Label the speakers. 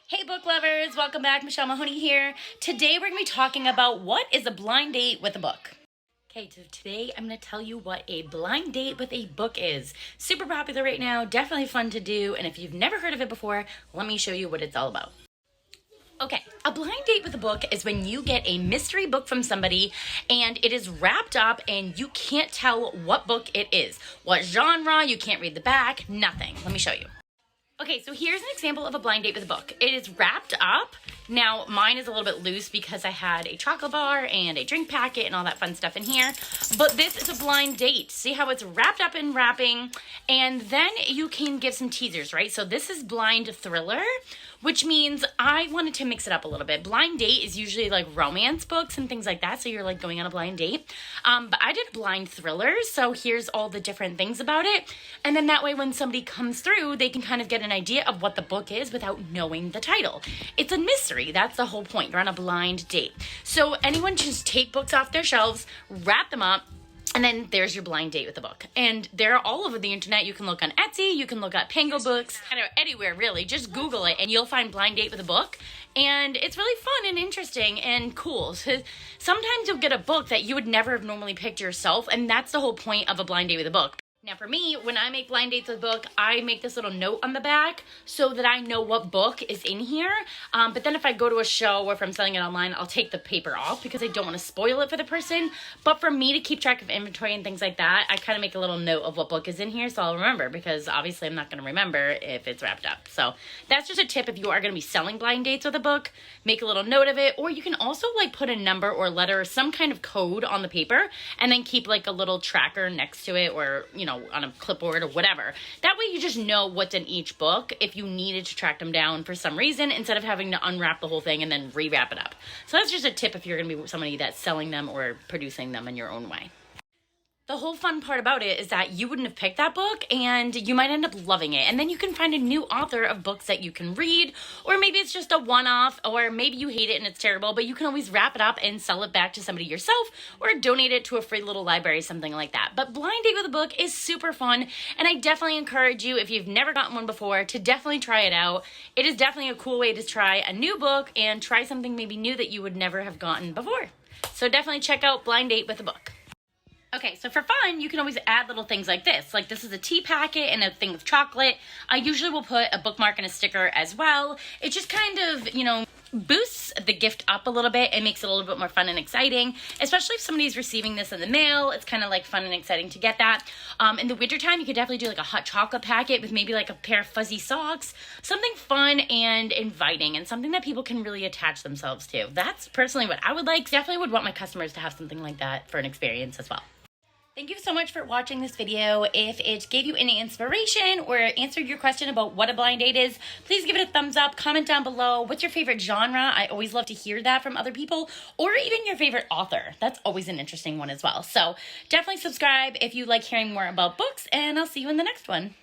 Speaker 1: Hey book lovers, welcome back. Michelle Mahoney here. Today we're going to be talking about what is a blind date with a book. Okay, so today I'm going to tell you what a blind date with a book is. Super popular right now, definitely fun to do, and if you've never heard of it before, let me show you what it's all about. Okay, a blind date with a book is when you get a mystery book from somebody and it is wrapped up and you can't tell what book it is. What genre, you can't read the back, nothing. Let me show you. Okay, so here's an example of a blind date with a book. It is wrapped up. Now, mine is a little bit loose because I had a chocolate bar and a drink packet and all that fun stuff in here. But this is a blind date. See how it's wrapped up in wrapping? And then you can give some teasers, right? So this is blind thriller, which means I wanted to mix it up a little bit. Blind date is usually like romance books and things like that. So you're like going on a blind date. But I did blind thrillers. So here's all the different things about it. And then that way when somebody comes through, they can kind of get an idea of what the book is without knowing the title. It's a mystery. That's the whole point. You're on a blind date. So anyone just take books off their shelves, wrap them up, and then there's your blind date with the book. And they're all over the internet. You can look on Etsy. You can look at Pango Books. Anywhere, really. Just Google it, and you'll find blind date with a book. And it's really fun and interesting and cool. So sometimes you'll get a book that you would never have normally picked yourself, and that's the whole point of a blind date with a book. Now for me, when I make blind dates with a book, I make this little note on the back so that I know what book is in here. But then if I go to a show or if I'm selling it online, I'll take the paper off because I don't want to spoil it for the person. But for me to keep track of inventory and things like that, I kind of make a little note of what book is in here so I'll remember, because obviously I'm not going to remember if it's wrapped up. So that's just a tip if you are going to be selling blind dates with a book. Make a little note of it, or you can also like put a number or letter or some kind of code on the paper and then keep like a little tracker next to it, or on a clipboard or whatever. That way you just know what's in each book if you needed to track them down for some reason, instead of having to unwrap the whole thing and then rewrap it up. So that's just a tip if you're going to be somebody that's selling them or producing them in your own way. The whole fun part about it is that you wouldn't have picked that book and you might end up loving it. And then you can find a new author of books that you can read, or maybe it's just a one-off, or maybe you hate it and it's terrible, but you can always wrap it up and sell it back to somebody yourself or donate it to a free little library, something like that. But blind date with a book is super fun, and I definitely encourage you, if you've never gotten one before, to definitely try it out. It is definitely a cool way to try a new book and try something maybe new that you would never have gotten before. So definitely check out Blind Date with a Book. Okay, so for fun, you can always add little things like this. Like this is a tea packet and a thing of chocolate. I usually will put a bookmark and a sticker as well. It just kind of, boosts the gift up a little bit and makes it a little bit more fun and exciting, especially if somebody's receiving this in the mail. It's kind of like fun and exciting to get that. In the wintertime, you could definitely do like a hot chocolate packet with maybe like a pair of fuzzy socks, something fun and inviting and something that people can really attach themselves to. That's personally what I would like. Definitely would want my customers to have something like that for an experience as well. Thank you so much for watching this video. If it gave you any inspiration or answered your question about what a blind date is, please give it a thumbs up, comment down below. What's your favorite genre? I always love to hear that from other people, or even your favorite author. That's always an interesting one as well. So definitely subscribe if you like hearing more about books, and I'll see you in the next one.